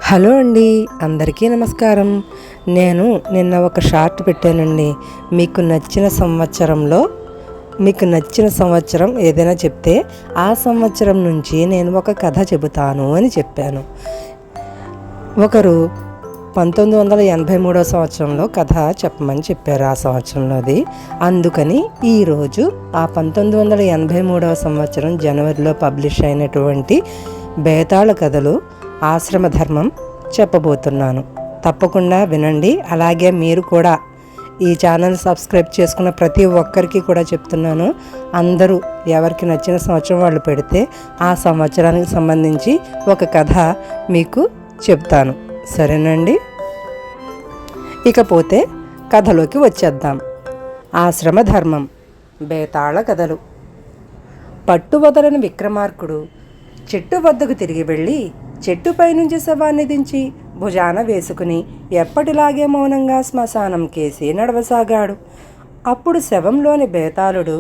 Hello అండి, అందరికీ నమస్కారం. నేను నిన్న ఒక షార్ట్ పెట్టానండి. మీకు నచ్చిన సంవత్సరం ఏదైనా చెప్తే ఆ సంవత్సరం నుంచి నేను ఒక కథ చెబుతాను అని చెప్పాను. ఒకరు 1983 సంవత్సరంలో కథ చెప్పమని చెప్పారు, ఆ సంవత్సరంలోది. అందుకని ఈరోజు ఆ 1983 సంవత్సరం జనవరిలో పబ్లిష్ అయినటువంటి బేతాళ కథలు ఆశ్రమ ధర్మం చెప్పబోతున్నాను. తప్పకుండా వినండి. అలాగే మీరు కూడా ఈ ఛానల్ సబ్స్క్రైబ్ చేసుకున్న ప్రతి ఒక్కరికి కూడా చెప్తున్నాను, అందరూ ఎవరికి నచ్చిన సంవత్సరం వాళ్ళు పెడితే ఆ సంవత్సరానికి సంబంధించి ఒక కథ మీకు చెప్తాను. సరేనండి, ఇకపోతే కథలోకి వచ్చేద్దాం. ఆశ్రమ ధర్మం బేతాళ కథలు. పట్టువదలని విక్రమార్కుడు చెట్టు వద్దకు తిరిగి వెళ్ళి చెట్టుపై నుంచి శవాన్ని దించి భుజాన వేసుకుని ఎప్పటిలాగే మౌనంగా శ్మశానం కేసి నడవసాగాడు. అప్పుడు శవంలోని బేతాళుడు,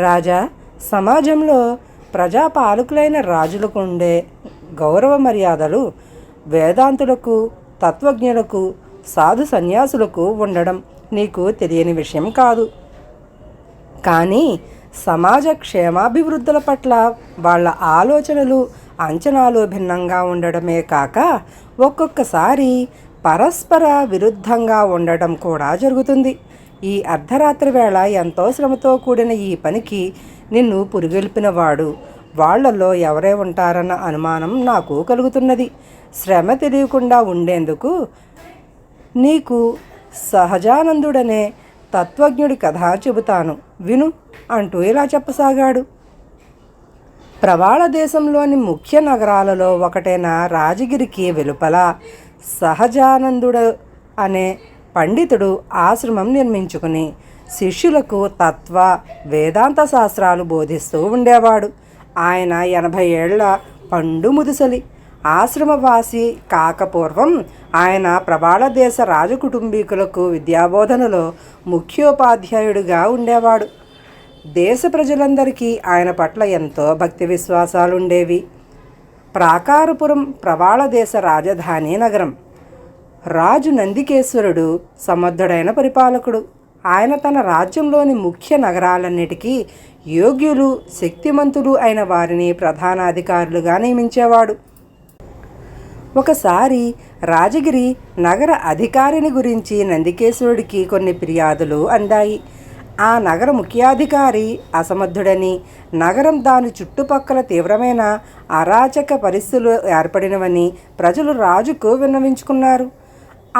రాజా, సమాజంలో ప్రజాపాలకులైన రాజులకు ఉండే గౌరవ మర్యాదలు వేదాంతులకు, తత్వజ్ఞులకు, సాధు సన్యాసులకు ఉండడం నీకు తెలియని విషయం కాదు. కానీ సమాజ క్షేమాభివృద్ధుల పట్ల వాళ్ళ ఆలోచనలు, అంచనాలు భిన్నంగా ఉండడమే కాక ఒక్కొక్కసారి పరస్పర విరుద్ధంగా ఉండడం కూడా జరుగుతుంది. ఈ అర్ధరాత్రి వేళ ఎంతో శ్రమతో కూడిన ఈ పనికి నిన్ను పురిగొల్పినవాడు వాళ్లలో ఎవరే ఉంటారన్న అనుమానం నాకు కలుగుతున్నది. శ్రమ తెలియకుండా ఉండేందుకు నీకు సహజానందుడనే తత్వజ్ఞుడి కథ చెబుతాను, విను అంటూ ఇలా చెప్పసాగాడు. ప్రవాళ దేశంలోని ముఖ్య నగరాలలో ఒకటైన రాజగిరికి వెలుపల సహజానందుడు అనే పండితుడు ఆశ్రమం నిర్మించుకుని శిష్యులకు తత్వ, వేదాంత శాస్త్రాలు బోధిస్తూ ఉండేవాడు. ఆయన 80 ఏళ్ల పండు ముదుసలి. ఆశ్రమవాసి కాకపూర్వం ఆయన ప్రవాళ దేశ రాజకుటుంబీకులకు విద్యాబోధనలో ముఖ్యోపాధ్యాయుడిగా ఉండేవాడు. దేశ ప్రజలందరికీ ఆయన పట్ల ఎంతో భక్తి విశ్వాసాలుండేవి. ప్రాకారపురం ప్రవాళ దేశ రాజధాని నగరం. రాజు నందికేశ్వరుడు సమర్థుడైన పరిపాలకుడు. ఆయన తన రాజ్యంలోని ముఖ్య నగరాలన్నిటికీ యోగ్యులు, శక్తిమంతులు అయిన వారిని ప్రధానాధికారులుగా నియమించేవాడు. ఒకసారి రాజగిరి నగర అధికారిని గురించి నందికేశ్వరుడికి కొన్ని ఫిర్యాదులు అందాయి. ఆ నగర ముఖ్యాధికారి అసమర్థుడని, నగరం దాని చుట్టుపక్కల తీవ్రమైన అరాచక పరిస్థితులు ఏర్పడినవని ప్రజలు రాజుకు విన్నవించుకున్నారు.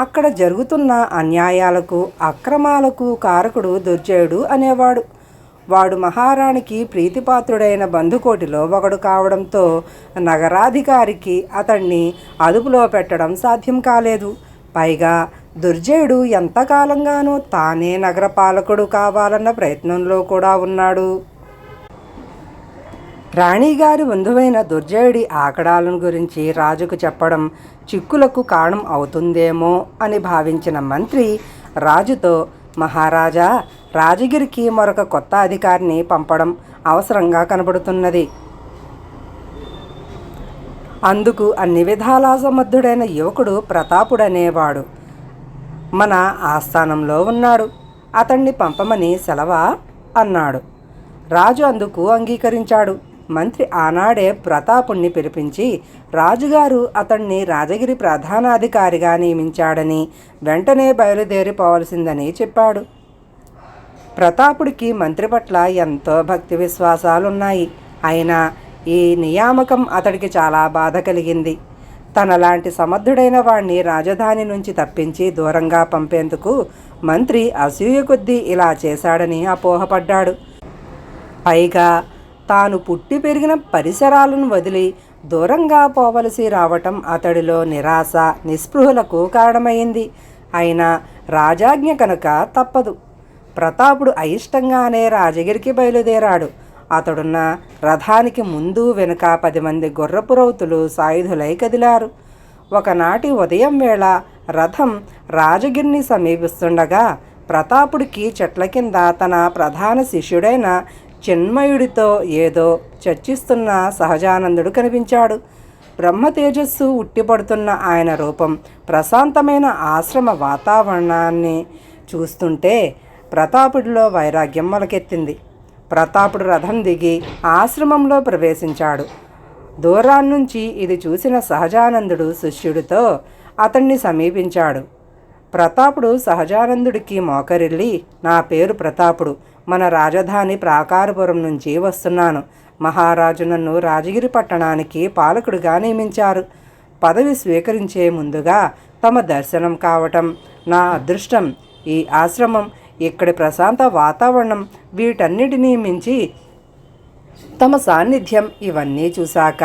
అక్కడ జరుగుతున్న అన్యాయాలకు, అక్రమాలకు కారకుడు దుర్జయుడు అనేవాడు. వాడు మహారాణికి ప్రీతిపాత్రుడైన బంధుకోటిలో ఒకడు కావడంతో నగరాధికారికి అతన్ని అదుపులో పెట్టడం సాధ్యం కాలేదు. పైగా దుర్జయుడు ఎంతకాలంగానూ తానే నగరపాలకుడు కావాలన్న ప్రయత్నంలో కూడా ఉన్నాడు. రాణిగారి బంధువైన దుర్జయుడి ఆకడాలను గురించి రాజుకు చెప్పడం చిక్కులకు కారణం అవుతుందేమో అని భావించిన మంత్రి రాజుతో, మహారాజా, రాజగిరికి మరొక కొత్త అధికారిని పంపడం అవసరంగా కనబడుతున్నది. అందుకు అన్ని విధాలా సమర్థుడైన యువకుడు ప్రతాపుడనేవాడు మన ఆస్థానంలో ఉన్నాడు. అతన్ని పంపమని సెలవా అన్నాడు. రాజు అందుకు అంగీకరించాడు. మంత్రి ఆనాడే ప్రతాపుణ్ణి పిలిపించి రాజుగారు అతన్ని రాజగిరి ప్రధానాధికారిగా నియమించాడని, వెంటనే బయలుదేరిపోవలసిందని చెప్పాడు. ప్రతాపుడికి మంత్రి పట్ల ఎంతో భక్తి విశ్వాసాలున్నాయి. అయినా ఈ నియామకం అతడికి చాలా బాధ కలిగింది. తనలాంటి సమర్థుడైన వాణ్ణి రాజధాని నుంచి తప్పించి దూరంగా పంపేందుకు మంత్రి అసూయ కొద్దీ ఇలా చేశాడని అపోహపడ్డాడు. పైగా తాను పుట్టి పెరిగిన పరిసరాలను వదిలి దూరంగా పోవలసి రావటం అతడిలో నిరాశ, నిస్పృహలకు కారణమైంది. అయినా రాజాజ్ఞ కనుక తప్పదు. ప్రతాపుడు అయిష్టంగానే రాజగిరికి బయలుదేరాడు. అతడున్న రథానికి ముందు వెనుక 10 మంది గుర్రపు రౌతులు సాయుధులై కదిలారు. ఒకనాటి ఉదయం వేళ రథం రాజగిరిని సమీపిస్తుండగా ప్రతాపుడికి చెట్ల కింద తన ప్రధాన శిష్యుడైన చిన్మయుడితో ఏదో చర్చిస్తున్న సహజానందుడు కనిపించాడు. బ్రహ్మ తేజస్సు ఉట్టిపడుతున్న ఆయన రూపం, ప్రశాంతమైన ఆశ్రమ వాతావరణాన్ని చూస్తుంటే ప్రతాపుడిలో వైరాగ్యం మొలకెత్తింది. ప్రతాపుడు రథం దిగి ఆశ్రమంలో ప్రవేశించాడు. దూరాన్నుంచి ఇది చూసిన సహజానందుడు శిష్యుడితో అతన్ని సమీపించాడు. ప్రతాపుడు సహజానందుడికి మోకరిల్లి, నా పేరు ప్రతాపుడు, మన రాజధాని ప్రాకారపురం నుంచి వస్తున్నాను. మహారాజు నన్ను రాజగిరి పట్టణానికి పాలకుడిగా నియమించారు. పదవి స్వీకరించే ముందుగా తమ దర్శనం కావటం నా అదృష్టం. ఈ ఆశ్రమం, ఇక్కడి ప్రశాంత వాతావరణం, వీటన్నిటినీ మించి తమ సాన్నిధ్యం, ఇవన్నీ చూశాక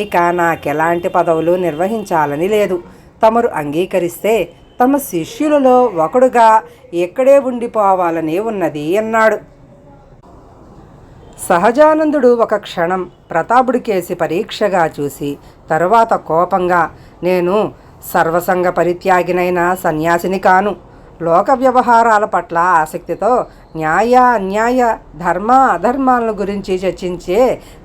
ఇక నాకెలాంటి పదవులు నిర్వహించాలని లేదు. తమరు అంగీకరిస్తే తమ శిష్యులలో ఒకడుగా ఇక్కడే ఉండిపోవాలని ఉన్నది అన్నాడు. సహజానందుడు ఒక క్షణం ప్రతాపుడికేసి పరీక్షగా చూసి తరువాత కోపంగా, నేను సర్వసంగ పరిత్యాగినైన సన్యాసిని కాను. లోక వ్యవహారాల పట్ల ఆసక్తితో న్యాయ అన్యాయ ధర్మ అధర్మాలను గురించి చర్చించే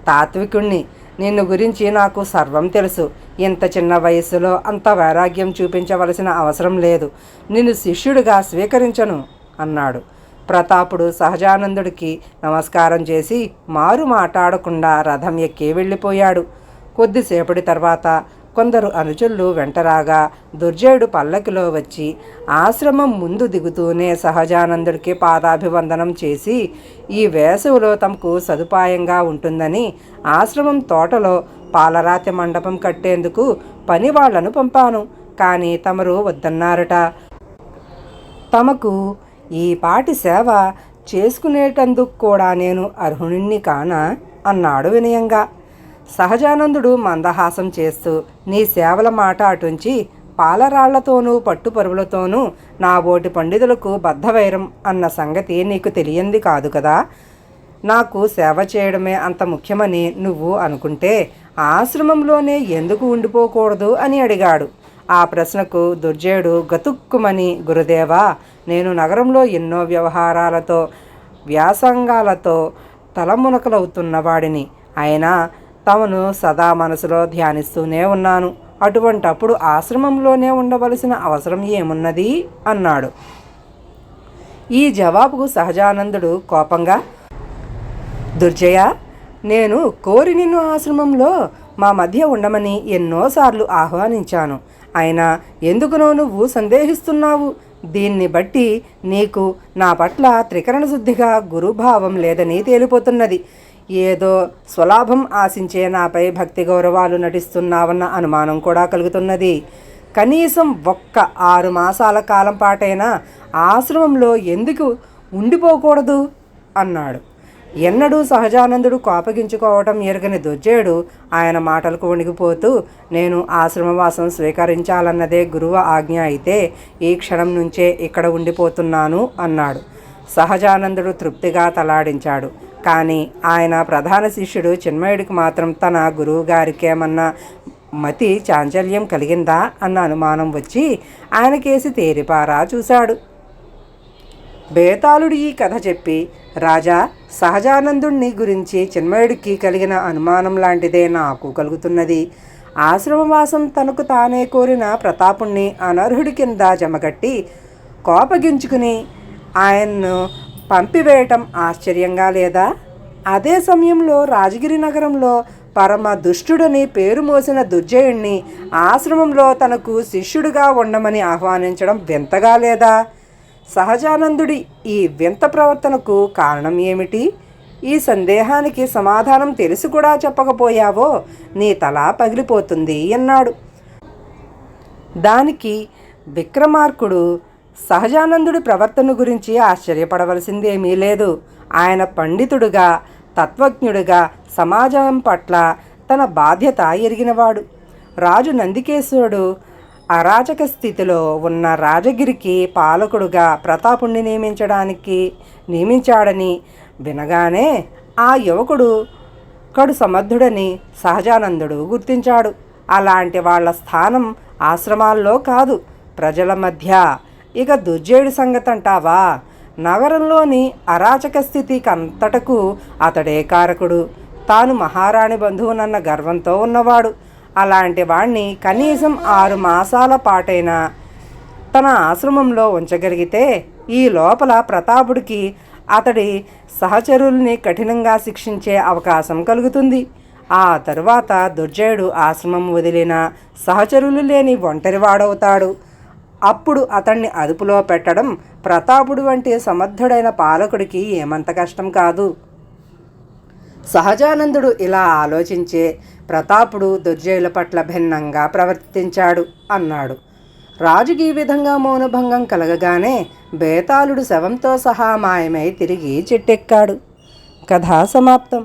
తాత్వికుణ్ణి. నిన్ను గురించి నాకు సర్వం తెలుసు. ఇంత చిన్న వయస్సులో అంత వైరాగ్యం చూపించవలసిన అవసరం లేదు. నిన్ను శిష్యుడిగా స్వీకరించను అన్నాడు. ప్రతాపుడు సహజానందుడికి నమస్కారం చేసి మారు మాట్లాడకుండా రథం ఎక్కి వెళ్ళిపోయాడు. కొద్దిసేపటి తర్వాత కొందరు అనుచరులు వెంటరాగా దుర్జయుడు పల్లకిలో వచ్చి ఆశ్రమం ముందు దిగుతూనే సహజానందుడికి పాదాభివందనం చేసి, ఈ వేసవిలో తమకు సదుపాయంగా ఉంటుందని ఆశ్రమం తోటలో పాలరాతి మండపం కట్టేందుకు పని వాళ్లను పంపాను. కానీ తమరు వద్దన్నారట. తమకు ఈ పాటి సేవ చేసుకునేటందుకు కూడా నేను అర్హుణ్ణి కానా అన్నాడు వినయంగా. సహజానందుడు మందహాసం చేస్తూ, నీ సేవల మాట అటుంచి పాలరాళ్లతోనూ పట్టుపరువులతోనూ నా బోటి పండితులకు బద్ధవైరం అన్న సంగతి నీకు తెలియంది కాదు కదా. నాకు సేవ చేయడమే అంత ముఖ్యమని నువ్వు అనుకుంటే ఆశ్రమంలోనే ఎందుకు ఉండిపోకూడదు అని అడిగాడు. ఆ ప్రశ్నకు దుర్జయుడు గతుక్కుమని, గురుదేవా, నేను నగరంలో ఎన్నో వ్యవహారాలతో వ్యాసంగాలతో తలమునకలవుతున్నవాడిని. అయినా తమను సదా మనసులో ధ్యానిస్తూనే ఉన్నాను. అటువంటప్పుడు ఆశ్రమంలోనే ఉండవలసిన అవసరం ఏమున్నది అన్నాడు. ఈ జవాబుకు సహజానందుడు కోపంగా, దుర్జయ, నేను కోరి నిన్ను ఆశ్రమంలో మా మధ్య ఉండమని ఎన్నోసార్లు ఆహ్వానించాను. అయినా ఎందుకునో నువ్వు సందేహిస్తున్నావు. దీన్ని బట్టి నీకు నా పట్ల త్రికరణ శుద్ధిగా గురుభావం లేదని తేలిపోతున్నది. ఏదో స్వలాభం ఆశించే నాపై భక్తి గౌరవాలు నటిస్తున్నావన్న అనుమానం కూడా కలుగుతున్నది. కనీసం ఒక్క 6 మాసాల కాలం పాటైనా ఆశ్రమంలో ఎందుకు ఉండిపోకూడదు అన్నాడు. ఎన్నడూ సహజానందుడు కోపగించుకోవటం ఎరగని దుర్జయుడు ఆయన మాటలకు వణికిపోతూ, నేను ఆశ్రమవాసం స్వీకరించాలన్నదే గురువు ఆజ్ఞ అయితే ఈ క్షణం నుంచే ఇక్కడ ఉండిపోతున్నాను అన్నాడు. సహజానందుడు తృప్తిగా తలాడించాడు. కానీ ఆయన ప్రధాన శిష్యుడు చిన్మయుడికి మాత్రం తన గురువు గారికేమన్నా మతి చాంచల్యం కలిగిందా అన్న అనుమానం వచ్చి ఆయనకేసి తేరిపారా చూశాడు. బేతాళుడు ఈ కథ చెప్పి, రాజా, సహజానందుణ్ణి గురించి చిన్మయుడికి కలిగిన అనుమానం లాంటిదే నాకు కలుగుతున్నది. ఆశ్రమవాసం తనకు తానే కోరిన ప్రతాపుణ్ణి అనర్హుడి కింద జమగట్టి కోపగించుకుని ఆయన్ను పంపివేయటం ఆశ్చర్యంగా లేదా? అదే సమయంలో రాజగిరి నగరంలో పరమ దుష్టుడని పేరు మోసిన దుర్జయుణ్ణి ఆశ్రమంలో తనకు శిష్యుడిగా ఉండమని ఆహ్వానించడం వింతగా లేదా? సహజానందుడి ఈ వింత ప్రవర్తనకు కారణం ఏమిటి? ఈ సందేహానికి సమాధానం తెలిసి కూడా చెప్పకపోయావో నీ తల పగిలిపోతుంది అన్నాడు. దానికి విక్రమార్కుడు, సహజానందుడి ప్రవర్తన గురించి ఆశ్చర్యపడవలసిందేమీ లేదు. ఆయన పండితుడుగా, తత్వజ్ఞుడిగా సమాజం పట్ల తన బాధ్యత ఎరిగినవాడు. రాజు నందికేశుడు అరాచక స్థితిలో ఉన్న రాజగిరికి పాలకుడుగా ప్రతాపుణ్ణి నియమించాడని వినగానే ఆ యువకుడు కడు సమర్థుడని సహజానందుడు గుర్తించాడు. అలాంటి వాళ్ళ స్థానం ఆశ్రమాల్లో కాదు, ప్రజల మధ్య. ఇక దుర్జయుడి సంగతి అంటావా? నగరంలోని అరాచక స్థితికంతటకు అతడే కారకుడు. తాను మహారాణి బంధువునన్న గర్వంతో ఉన్నవాడు. అలాంటి వాణ్ణి కనీసం 6 మాసాల పాటైనా తన ఆశ్రమంలో ఉంచగలిగితే ఈ లోపల ప్రతాపుడికి అతడి సహచరుల్ని కఠినంగా శిక్షించే అవకాశం కలుగుతుంది. ఆ తరువాత దుర్జయుడు ఆశ్రమం వదిలిన సహచరులు లేని ఒంటరివాడవుతాడు. అప్పుడు అతన్ని అదుపులో పెట్టడం ప్రతాపుడు వంటి సమర్థుడైన పాలకుడికి ఏమంత కష్టం కాదు. సహజానందుడు ఇలా ఆలోచించే ప్రతాపుడు దుర్జయుల పట్ల భిన్నంగా ప్రవర్తించాడు అన్నాడు. రాజుకి ఈ విధంగా మౌనభంగం కలగగానే బేతాళుడు శవంతో సహా మాయమై తిరిగి చెట్టెక్కాడు. కథ సమాప్తం.